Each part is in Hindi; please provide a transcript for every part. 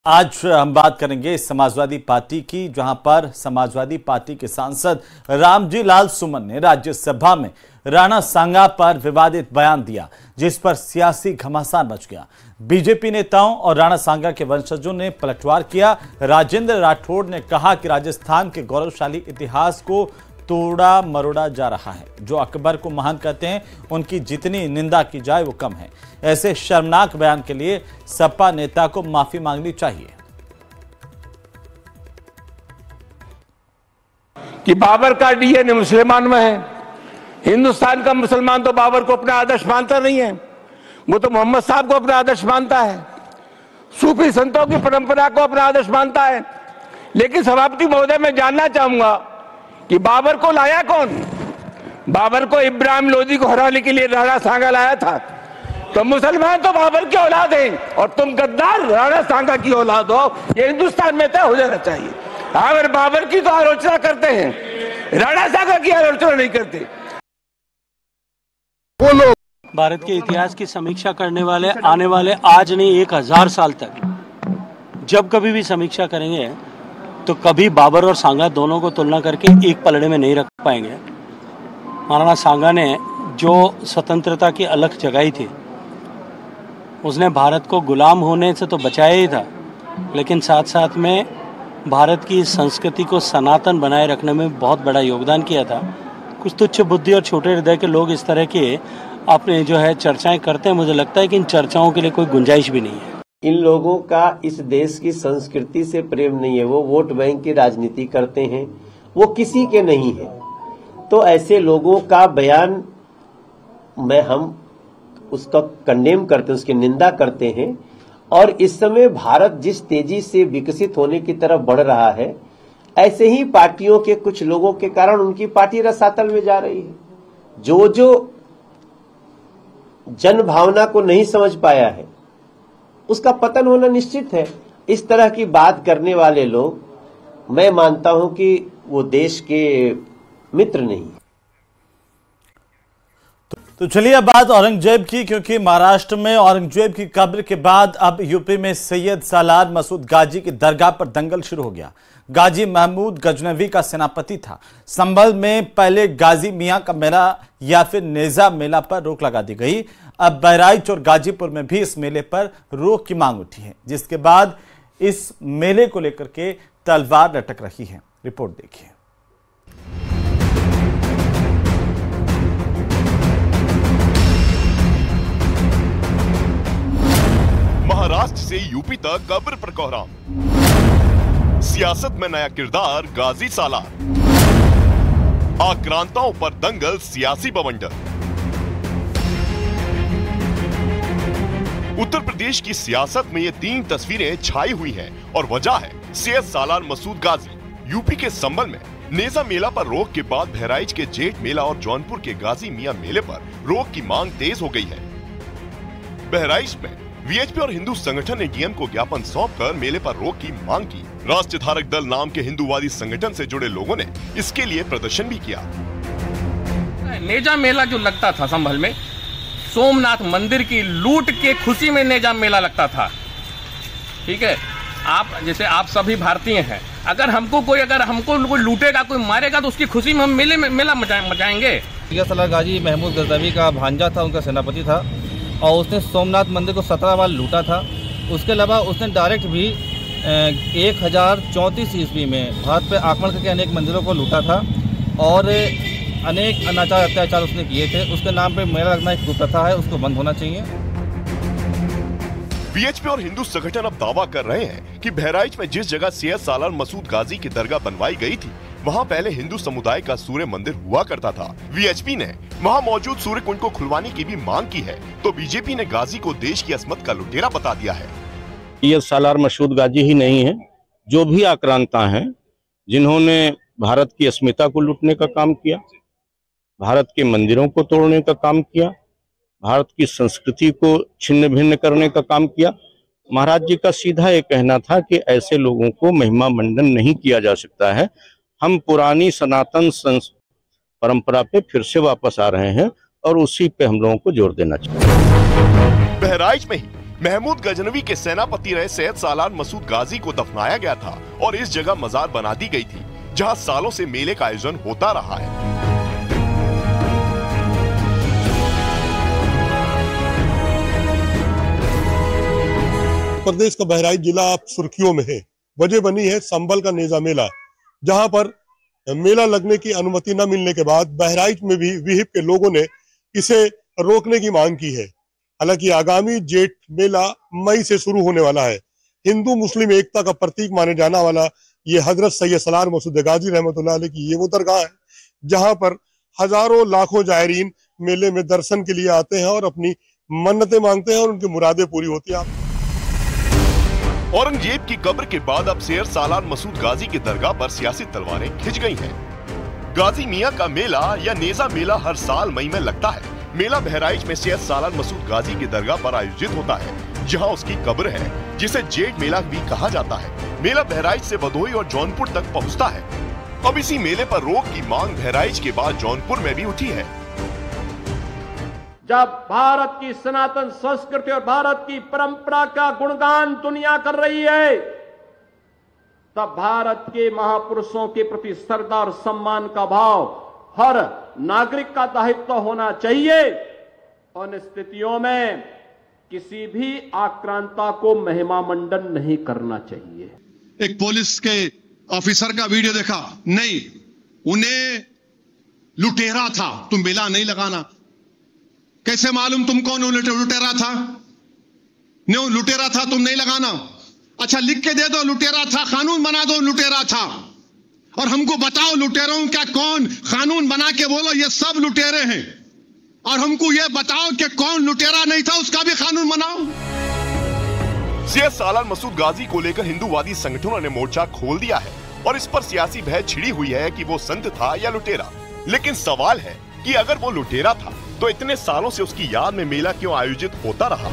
आज हम बात करेंगे समाजवादी पार्टी की, जहां पर समाजवादी पार्टी के सांसद रामजी लाल सुमन ने राज्यसभा में राणा सांगा पर विवादित बयान दिया, जिस पर सियासी घमासान मच गया। बीजेपी नेताओं और राणा सांगा के वंशजों ने पलटवार किया। राजेंद्र राठौड़ ने कहा कि राजस्थान के गौरवशाली इतिहास को तोड़ा मरोड़ा जा रहा है। जो अकबर को महान कहते हैं, उनकी जितनी निंदा की जाए वो कम है। ऐसे शर्मनाक बयान के लिए सपा नेता को माफी मांगनी चाहिए। कि बाबर का डीएनए मुसलमान में है। हिंदुस्तान का मुसलमान तो बाबर को अपना आदर्श मानता नहीं है, वो तो मोहम्मद साहब को अपना आदर्श मानता है, सूफी संतों की परंपरा को अपना आदर्श मानता है। लेकिन सभापति महोदय, मैं जानना चाहूंगा कि बाबर को लाया कौन? बाबर को इब्राहिम लोदी को हराने के लिए राणा सांगा लाया था। तो मुसलमान तो बाबर की औलाद हैं और तुम गद्दार राणा सांगा की औलाद हो, ये हिंदुस्तान में तय हो जाना चाहिए। अगर बाबर की तो आलोचना करते हैं, राणा सांगा की आलोचना नहीं करते। वो लोग भारत के इतिहास की समीक्षा करने वाले आने वाले आज नहीं 1000 साल तक जब कभी भी समीक्षा करेंगे तो कभी बाबर और सांगा दोनों को तुलना करके एक पलड़े में नहीं रख पाएंगे। महाराणा सांगा ने जो स्वतंत्रता की अलख जगाई थी, उसने भारत को गुलाम होने से तो बचाया ही था, लेकिन साथ साथ में भारत की संस्कृति को सनातन बनाए रखने में बहुत बड़ा योगदान किया था। कुछ तुच्छ बुद्धि और छोटे हृदय के लोग इस तरह के अपने जो है चर्चाएं करते हैं। मुझे लगता है कि इन चर्चाओं के लिए कोई गुंजाइश भी नहीं है। इन लोगों का इस देश की संस्कृति से प्रेम नहीं है। वो वोट बैंक की राजनीति करते हैं, वो किसी के नहीं है। तो ऐसे लोगों का बयान हम उसका कंडेम करते हैं, उसकी निंदा करते हैं। और इस समय भारत जिस तेजी से विकसित होने की तरफ बढ़ रहा है, ऐसे ही पार्टियों के कुछ लोगों के कारण उनकी पार्टी रसातल में जा रही है। जो जन भावना को नहीं समझ पाया है, उसका पतन होना निश्चित है। इस तरह की बात करने वाले लोग, मैं मानता हूं कि वो देश के मित्र नहीं। तो चलिए अब बात औरंगजेब की, क्योंकि महाराष्ट्र में औरंगजेब की कब्र के बाद अब यूपी में सैयद सालार मसूद गाजी की दरगाह पर दंगल शुरू हो गया। गाजी महमूद गजनवी का सेनापति था। संभल में पहले गाजी मियां का मेला या फिर नेजा मेला पर रोक लगा दी गई। अब बहराइच और गाजीपुर में भी इस मेले पर रोक की मांग उठी है, जिसके बाद इस मेले को लेकर के तलवार लटक रही है। रिपोर्ट देखिए। महाराष्ट्र से यूपी तक कब्र पर कोहराम, सियासत में नया किरदार गाजी सालार, आक्रांताओं पर दंगल, सियासी बवंडर। उत्तर प्रदेश की सियासत में ये 3 तस्वीरें छाई हुई हैं और वजह है सैयद सालार मसूद गाजी। यूपी के संभल में नेजा मेला पर रोक के बाद बहराइच के जेठ मेला और जौनपुर के गाजी मियां मेले पर रोक की मांग तेज हो गई है। बहराइच में वीएचपी और हिंदू संगठन ने डीएम को ज्ञापन सौंपकर मेले पर रोक की मांग की। राष्ट्रीय धारक दल नाम के हिंदूवादी संगठन से जुड़े लोगों ने इसके लिए प्रदर्शन भी किया। नेजा मेला जो लगता था संभल में, सोमनाथ मंदिर की लूट के खुशी में नेजा मेला लगता था। ठीक है, आप सभी भारतीय हैं, अगर हमको कोई लूटेगा, कोई मारेगा, तो उसकी खुशी में हम मेला मचाएंगे। सैयद सालार गाजी महमूद गजनवी का भांजा था, उनका सेनापति था, और उसने सोमनाथ मंदिर को 17 बार लूटा था। उसके अलावा उसने डायरेक्ट भी 1034 ईस्वी में भारत पर आक्रमण करके अनेक मंदिरों को लूटा था और अनेक अनाचार अत्याचार उसने किए थे। उसके नाम पे मेला लगना एक कुप्रथा है, उसको बंद होना चाहिए। वीएचपी और हिंदू संगठन अब दावा कर रहे हैं कि बहराइच में जिस जगह सैयद सालार मसूद गाजी की दरगाह बनवाई गई थी, वहां पहले हिंदू समुदाय का सूर्य मंदिर हुआ करता था। वीएचपी ने वहां मौजूद सूर्य कुंड को खुलवाने की भी मांग की है, तो बीजेपी ने गाजी को देश की अस्मत का लुटेरा बता दिया है। सैयद सालार मसूद गाजी ही नहीं है, जो भी आक्रांता हैं, जिन्होंने भारत की अस्मिता को लूटने का काम किया, भारत के मंदिरों को तोड़ने का काम किया, भारत की संस्कृति को छिन्न भिन्न करने का काम किया। महाराज जी का सीधा ये कहना था कि ऐसे लोगों को महिमा मंडन नहीं किया जा सकता है। हम पुरानी सनातन परंपरा पे फिर से वापस आ रहे हैं और उसी पे हम लोगों को जोर देना चाहिए। बहराइच में ही महमूद गजनवी के सेनापति रहे सैयद सालार मसूद गाजी को दफनाया गया था और इस जगह मजार बना दी गई थी, जहां सालों से मेले का आयोजन होता रहा है। प्रदेश का बहराइच जिला आप सुर्खियों में है। वजह बनी है संभल का नेजा मेला, जहां पर मेला लगने की अनुमति न मिलने के बाद बहराइच में भी विहिप के लोगों ने इसे रोकने की मांग की है। हालांकि आगामी जेठ मेला मई से शुरू होने वाला है। हिंदू मुस्लिम एकता का प्रतीक माने जाने वाला ये हजरत सैयद सालार मसूद गाजी रहमतुल्लाह अलैह की ये वो दरगाह है जहां पर हजारों लाखों जायरीन मेले में दर्शन के लिए आते हैं और अपनी मन्नतें मांगते हैं और उनकी मुरादें पूरी होती हैं। औरंगजेब की कब्र के बाद अब सैयद सालार मसूद गाजी की दरगाह पर सियासी तलवारें खिंच गई हैं। गाजी मियां का मेला या नेजा मेला हर साल मई में लगता है। मेला बहराइच में सैयद सालार मसूद गाजी की दरगाह पर आयोजित होता है, जहां उसकी कब्र है, जिसे जेठ मेला भी कहा जाता है। मेला बहराइच से भदोही और जौनपुर तक पहुंचता है। अब इसी मेले पर रोक की मांग बहराइच के बाद जौनपुर में भी उठी है। जब भारत की सनातन संस्कृति और भारत की परंपरा का गुणगान दुनिया कर रही है, तब भारत के महापुरुषों के प्रति श्रद्धा और सम्मान का भाव हर नागरिक का दायित्व होना चाहिए। उन स्थितियों में किसी भी आक्रांता को महिमा मंडन नहीं करना चाहिए। एक पुलिस के ऑफिसर का वीडियो देखा, नहीं उन्हें लुटेरा था, तुम मेला नहीं लगाना। कैसे मालूम तुम कौन लुटेरा था? नहीं लुटेरा था, तुम नहीं लगाना। अच्छा लिख के दे दो लुटेरा था, कानून बना दो लुटेरा था, और हमको बताओ लुटेरों का कौन कानून बना के बोलो ये सब लुटेरे हैं, और हमको ये बताओ कि कौन लुटेरा नहीं था उसका भी कानून बनाओ। सैयद सालार मसूद गाजी को लेकर हिंदूवादी संगठनों ने मोर्चा खोल दिया है और इस पर सियासी बहस छिड़ी हुई है कि वो संत था या लुटेरा। लेकिन सवाल है कि अगर वो लुटेरा था तो इतने सालों से उसकी याद में मेला क्यों आयोजित होता रहा?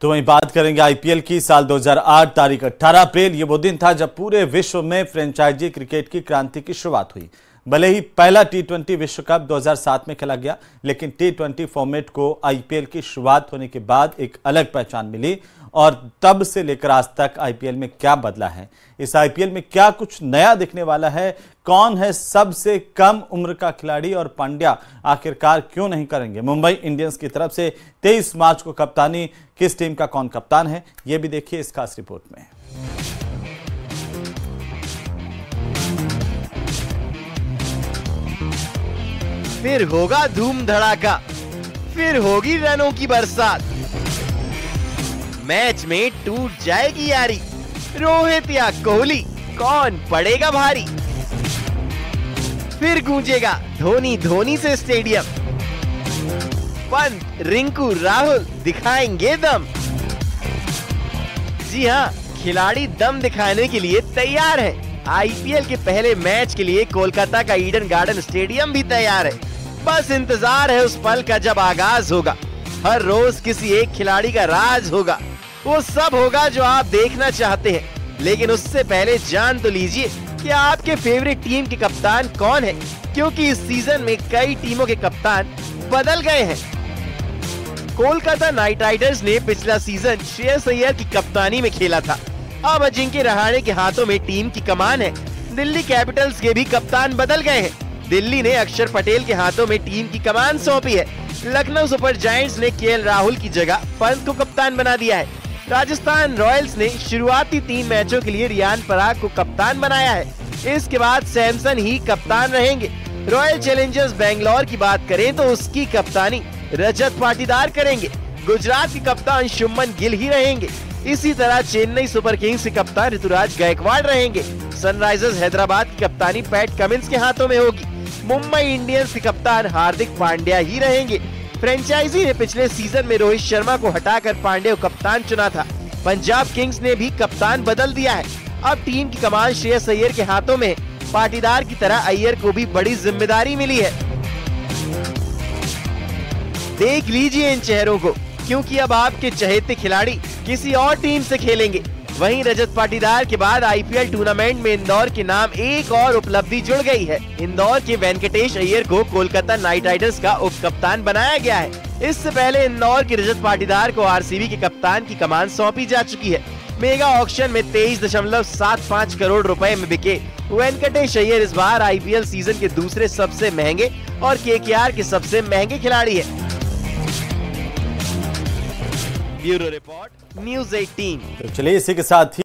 तो वहीं बात करेंगे आईपीएल की। साल 2008 तारीख 18 अप्रैल ये वो दिन था जब पूरे विश्व में फ्रेंचाइजी क्रिकेट की क्रांति की शुरुआत हुई। भले ही पहला टी20 विश्व कप 2007 में खेला गया, लेकिन टी20 फॉर्मेट को आईपीएल की शुरुआत होने के बाद एक अलग पहचान मिली और तब से लेकर आज तक आईपीएल में क्या बदला है, इस आईपीएल में क्या कुछ नया दिखने वाला है, कौन है सबसे कम उम्र का खिलाड़ी और पांड्या आखिरकार क्यों नहीं करेंगे मुंबई इंडियंस की तरफ से 23 मार्च को कप्तानी, किस टीम का कौन कप्तान है, यह भी देखिए इस खास रिपोर्ट में। फिर होगा धूम धड़ाका, फिर होगी रनों की बरसात, मैच में टूट जाएगी यारी, रोहित या कोहली कौन पड़ेगा भारी, फिर गूंजेगा धोनी धोनी से स्टेडियम, पंत रिंकू राहुल दिखाएंगे दम। जी हाँ, खिलाड़ी दम दिखाने के लिए तैयार है। आईपीएल के पहले मैच के लिए कोलकाता का ईडन गार्डन स्टेडियम भी तैयार है। बस इंतजार है उस पल का जब आगाज होगा। हर रोज किसी एक खिलाड़ी का राज होगा, वो सब होगा जो आप देखना चाहते हैं। लेकिन उससे पहले जान तो लीजिए कि आपके फेवरेट टीम के कप्तान कौन है, क्योंकि इस सीजन में कई टीमों के कप्तान बदल गए हैं। कोलकाता नाइट राइडर्स ने पिछला सीजन श्रेयस अय्यर की कप्तानी में खेला था। अब अजिंक्य रहाणे के हाथों में टीम की कमान है। दिल्ली कैपिटल्स के भी कप्तान बदल गए हैं। दिल्ली ने अक्षर पटेल के हाथों में टीम की कमान सौंपी है। लखनऊ सुपर जायंट्स ने केएल राहुल की जगह पंत को कप्तान बना दिया है। राजस्थान रॉयल्स ने शुरुआती 3 मैचों के लिए रियान पराग को कप्तान बनाया है। इसके बाद सैमसन ही कप्तान रहेंगे। रॉयल चैलेंजर्स बेंगलोर की बात करें तो उसकी कप्तानी रजत पाटीदार करेंगे। गुजरात के कप्तान शुभमन गिल ही रहेंगे। इसी तरह चेन्नई सुपर किंग्स के कप्तान ऋतुराज गायकवाड़ रहेंगे। सनराइजर्स हैदराबाद की कप्तानी पैट कमिंस के हाथों में होगी। मुंबई इंडियंस के कप्तान हार्दिक पांड्या ही रहेंगे। फ्रेंचाइजी ने पिछले सीजन में रोहित शर्मा को हटाकर पांड्या को कप्तान चुना था। पंजाब किंग्स ने भी कप्तान बदल दिया है। अब टीम की कमान श्रेयस अय्यर के हाथों में। पाटीदार की तरह अय्यर को भी बड़ी जिम्मेदारी मिली है। देख लीजिए इन चेहरों को, क्योंकि अब आपके चहेते खिलाड़ी किसी और टीम से खेलेंगे। वहीं रजत पाटीदार के बाद आईपीएल टूर्नामेंट में इंदौर के नाम एक और उपलब्धि जुड़ गई है। इंदौर के वेंकटेश अय्यर को कोलकाता नाइट राइडर्स का उप कप्तान बनाया गया है। इससे पहले इंदौर के रजत पाटीदार को आरसीबी के कप्तान की कमान सौंपी जा चुकी है। मेगा ऑक्शन में 23.75 करोड़ रुपए में बिके वेंकटेश अय्यर इस बार आईपीएल सीजन के दूसरे सबसे महंगे और केकेआर के सबसे महंगे खिलाड़ी है। Bureau report, news 18। तो चलिए इसी के साथ ही